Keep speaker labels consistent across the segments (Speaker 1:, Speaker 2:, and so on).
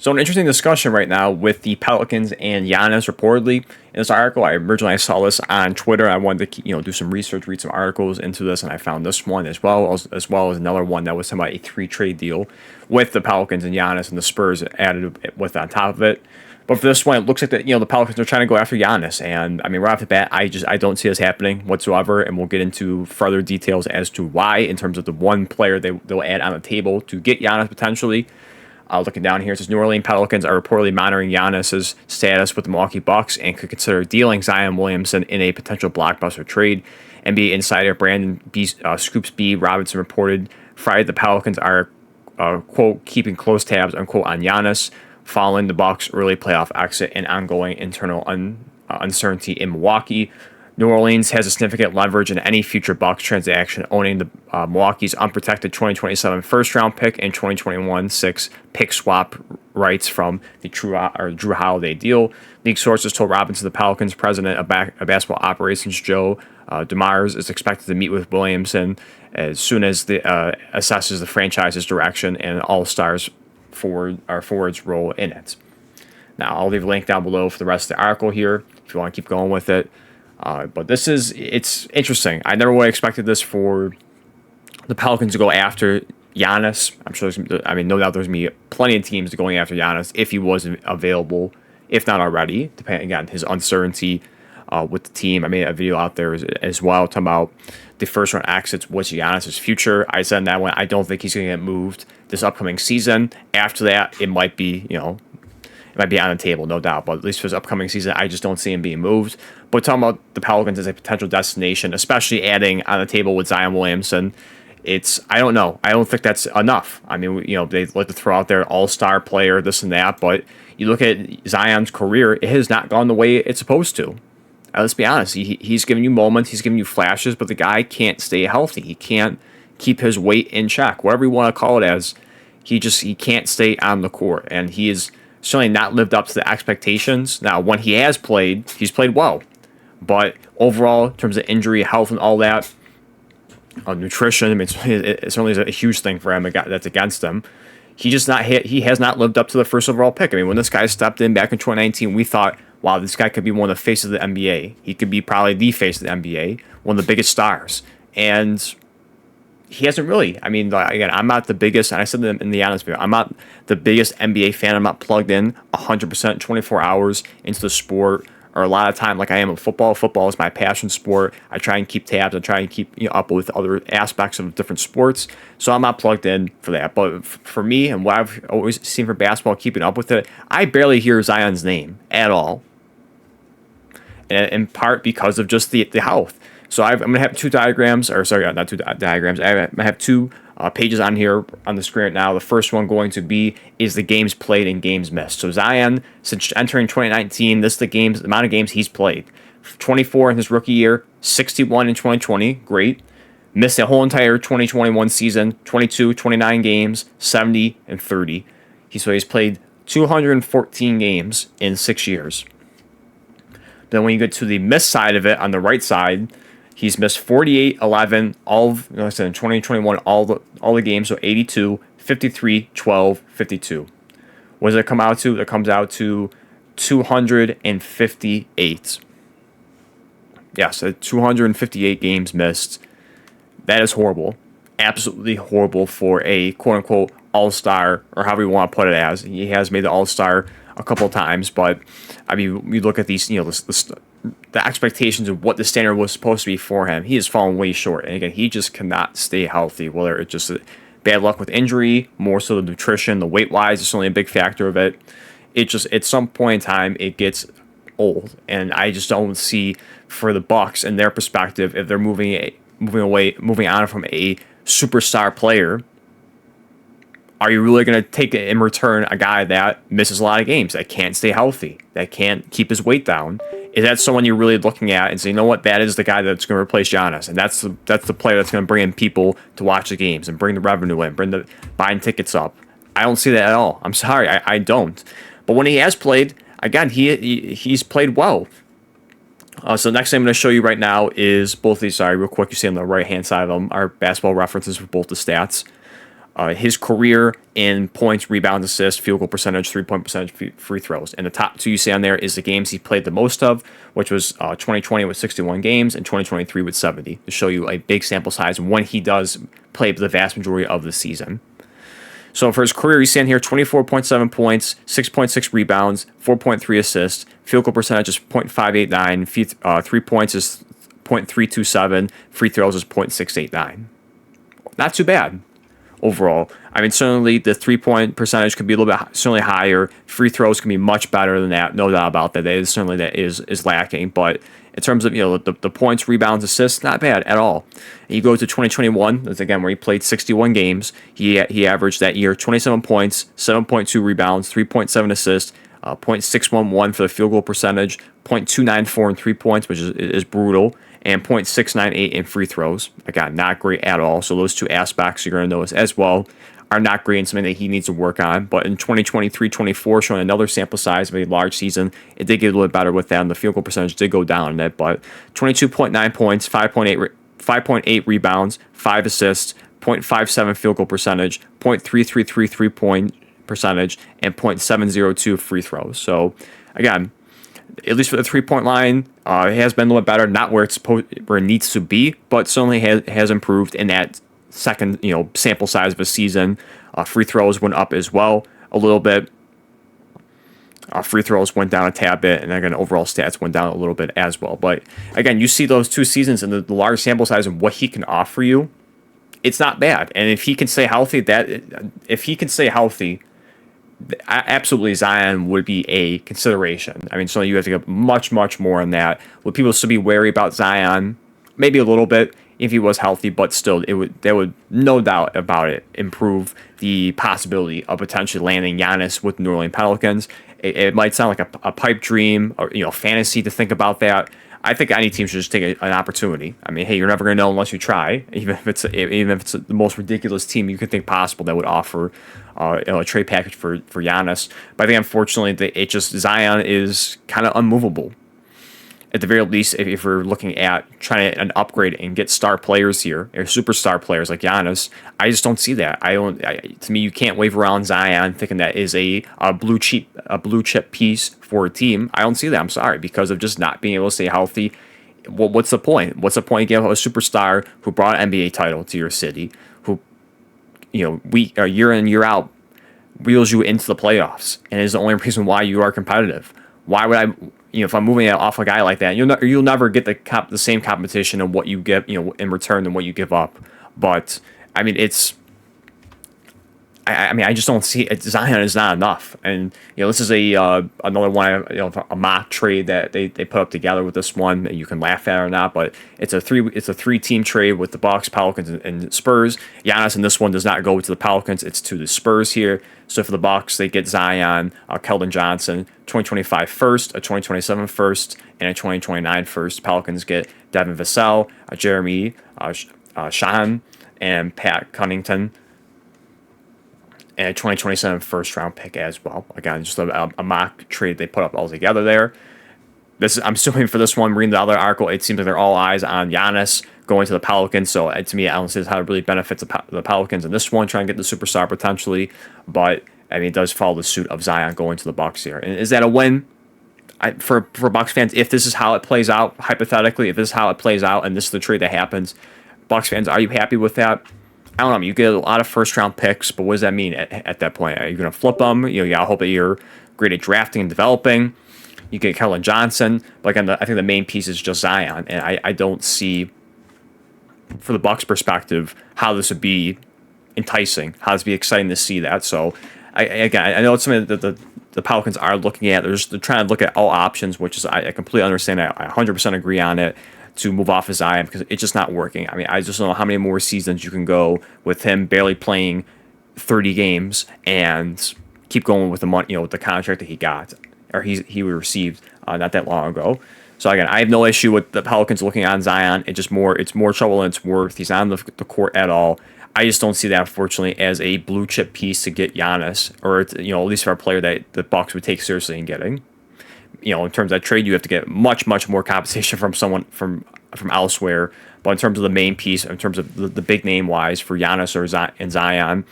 Speaker 1: So an interesting discussion right now with the Pelicans and Giannis reportedly in this article. I saw this on Twitter. I wanted to do some research, read some articles into this, and I found this one as well as another one that was talking about a 3-trade deal with the Pelicans and Giannis and the Spurs added with on top of it. But for this one, it looks like the Pelicans are trying to go after Giannis, and I mean right off the bat, I don't see this happening whatsoever, and we'll get into further details as to why in terms of the one player they'll add on the table to get Giannis potentially. Looking down here, it says New Orleans Pelicans are reportedly monitoring Giannis's status with the Milwaukee Bucks and could consider dealing Zion Williamson in a potential blockbuster trade. NBA insider Brandon Scoops B. Robinson reported Friday the Pelicans are quote keeping close tabs unquote on Giannis following the Bucks' early playoff exit and ongoing internal uncertainty in Milwaukee. New Orleans has a significant leverage in any future Bucks transaction, owning the Milwaukee's unprotected 2027 first-round pick and 2021 pick swap rights from the Drew Holiday deal. League sources told Robinson the Pelicans president of basketball operations, Joe DeMars, is expected to meet with Williamson as soon as the assesses the franchise's direction and all-stars forwards role in it. Now, I'll leave a link down below for the rest of the article here if you want to keep going with it. But it's interesting. I never would have expected this for the Pelicans to go after Giannis. I'm sure no doubt there's going to be plenty of teams going after Giannis if he wasn't available, if not already, depending on his uncertainty with the team. I made a video out there as well talking about the first round exits, what's Giannis' future. I said in that one, I don't think he's going to get moved this upcoming season. After that, it might be, it might be on the table, no doubt. But at least for this upcoming season, I just don't see him being moved. But talking about the Pelicans as a potential destination, especially adding on the table with Zion Williamson, I don't know. I don't think that's enough. I mean, they like to throw out their all-star player, this and that. But you look at Zion's career, it has not gone the way it's supposed to. Let's be honest. He's giving you moments, he's giving you flashes, but the guy can't stay healthy. He can't keep his weight in check, whatever you want to call it as. He can't stay on the court, and he is certainly not lived up to the expectations. Now, when he has played, he's played well, but overall, in terms of injury, health, and all that, nutrition, I mean, it certainly is a huge thing for him. That's against him. He has not lived up to the first overall pick. I mean, when this guy stepped in back in 2019, we thought, wow, this guy could be one of the faces of the NBA. He could be probably the face of the NBA, one of the biggest stars. And he hasn't really. I mean, again, I'm not the biggest, and I said in the honest video, I'm not the biggest NBA fan. I'm not plugged in 100%, 24 hours into the sport, or a lot of time like I am in football. Football is my passion sport. I try and keep tabs. I try and keep up with other aspects of different sports. So I'm not plugged in for that. But for me and what I've always seen for basketball, keeping up with it, I barely hear Zion's name at all. And in part because of just the health. So I'm going to have two diagrams, or sorry, not two diagrams. I have two pages on here on the screen right now. The first one going to be is the games played and games missed. So Zion, since entering 2019, this is the amount of games he's played. 24 in his rookie year, 61 in 2020, great. Missed the whole entire 2021 season, 22, 29 games, 70, and 30. He's played 214 games in 6 years. Then when you get to the miss side of it, on the right side, he's missed 48, 11, like I said, in 2021, all the games, so 82, 53, 12, 52. What does it come out to? It comes out to 258. Yes, 258 games missed. That is horrible. Absolutely horrible for a quote-unquote all-star, or however you want to put it as. He has made the all-star a couple of times, but I mean, we look at these, the expectations of what the standard was supposed to be for him. He has fallen way short, and again, he just cannot stay healthy. Whether it's just bad luck with injury, more so the nutrition, the weight-wise is only a big factor of it. It just at some point in time it gets old, and I just don't see for the Bucks and their perspective if they're moving on from a superstar player. Are you really going to take in return a guy that misses a lot of games, that can't stay healthy, that can't keep his weight down? Is that someone you're really looking at and say, you know what, that is the guy that's going to replace Giannis, and that's the player that's going to bring in people to watch the games and bring the revenue in, bring the buying tickets up? I don't see that at all. I'm sorry, I don't. But when he has played, again, he's played well. So the next thing I'm going to show you right now is both these. Sorry, real quick, you see on the right-hand side of them are basketball references for both the stats. his career in points, rebounds, assists, field goal percentage, 3-point percentage, free throws. And the top two you see on there is the games he played the most of, which was 2020 with 61 games and 2023 with 70, to show you a big sample size when he does play the vast majority of the season. So for his career, he's saying here 24.7 points, 6.6 rebounds, 4.3 assists, field goal percentage is .589, 3 points is .327, free throws is .689. Not too bad overall. I mean, certainly the 3-point percentage could be a little bit certainly higher. Free throws can be much better than that, no doubt about that. That is lacking, but in terms of the points, rebounds, assists, not bad at all. And you go to 2021, that's again where he played 61 games. He averaged that year 27 points, 7.2 rebounds, 3.7 assists, .611 for the field goal percentage, .294 in 3 points, which is brutal, and .698 in free throws. Again, not great at all. So those two aspects you're going to notice as well are not great and something that he needs to work on. But in 2023-24, showing another sample size of a large season, it did get a little bit better with that, and the field goal percentage did go down in it. But 22.9 points, 5.8 rebounds, 5 assists, .57 field goal percentage, .333 3-point percentage, and .702 free throws. So again, at least for the 3-point line, it has been a little bit better. Not where where it needs to be, but certainly has improved in that second sample size of a season. Free throws went up as well a little bit. Free throws went down a tad bit, and again, overall stats went down a little bit as well. But again, you see those 2 seasons and the large sample size and what he can offer you, it's not bad. And if he can stay healthy, absolutely Zion would be a consideration. I mean, so you have to get much, much more on that. Would people still be wary about Zion? Maybe a little bit if he was healthy, but still, that would no doubt about it improve the possibility of potentially landing Giannis with the New Orleans Pelicans. It might sound like a pipe dream or fantasy to think about that. I think any team should just take an opportunity. I mean, hey, you're never going to know unless you try. Even if it's the most ridiculous team you could think possible that would offer a trade package for Giannis. But I think unfortunately, Zion is kind of unmovable. At the very least, if we're looking at trying to upgrade and get star players here, or superstar players like Giannis, I just don't see that. To me, you can't wave around Zion thinking that is a blue chip piece for a team. I don't see that. I'm sorry, because of just not being able to stay healthy. What's the point? What's the point of giving a superstar who brought an NBA title to your city, who year in year out wheels you into the playoffs, and is the only reason why you are competitive? Why would I? If I'm moving off a guy like that, you'll never get the same competition of what you get, in return than what you give up. But I mean, I just don't see it. Zion is not enough, and this is another one, a mock trade that they put up together with this one. You can laugh at it or not, but it's a 3-team trade with the Bucks, Pelicans, and Spurs. Giannis in this one does not go to the Pelicans; it's to the Spurs here. So for the Bucks, they get Zion, Keldon Johnson, 2025 first, a 2027 first, and a 2029 first. Pelicans get Devin Vassell, Jeremy Shahan, and Pat Connaughton, and a 2027 first round pick as well. Again, just a mock trade they put up all together there. I'm assuming for this one, reading the other article, it seems like they're all eyes on Giannis going to the Pelicans. So to me, I don't see how it really benefits the Pelicans in this one, trying to get the superstar potentially. But I mean, it does follow the suit of Zion going to the Bucks here. And is that a win for Bucks fans? If this is how it plays out, hypothetically, if this is how it plays out and this is the trade that happens, Bucks fans, are you happy with that? I don't know. You get a lot of first-round picks, but what does that mean at that point? Are you going to flip them? You gotta hope that you're great at drafting and developing. You get Keldon Johnson, but again, I think the main piece is just Zion, and I don't see, for the Bucks' perspective, how this would be enticing, how this would be exciting to see that. So, I know it's something that the Pelicans are looking at. They're trying to look at all options, which is I completely understand. I 100% agree on it, to move off of Zion, because it's just not working. I mean, I just don't know how many more seasons you can go with him barely playing 30 games and keep going with the money, with the contract that he got, or he received not that long ago. So again, I have no issue with the Pelicans looking on Zion. It's more trouble than it's worth. He's not on the court at all. I just don't see that, unfortunately, as a blue chip piece to get Giannis, or at least for a player that the Bucks would take seriously in getting. In terms of that trade, you have to get much, much more compensation from someone from elsewhere. But in terms of the main piece, in terms of the big name wise for Giannis and Zion,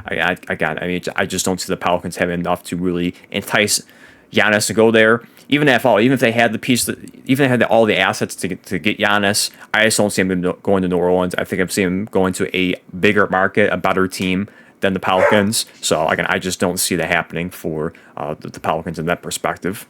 Speaker 1: I just don't see the Pelicans having enough to really entice Giannis to go there. Even if they had the piece, even if they had all the assets to get Giannis, I just don't see him going to New Orleans. I think I'm seeing him going to a bigger market, a better team than the Pelicans. So again, I just don't see that happening for the Pelicans in that perspective.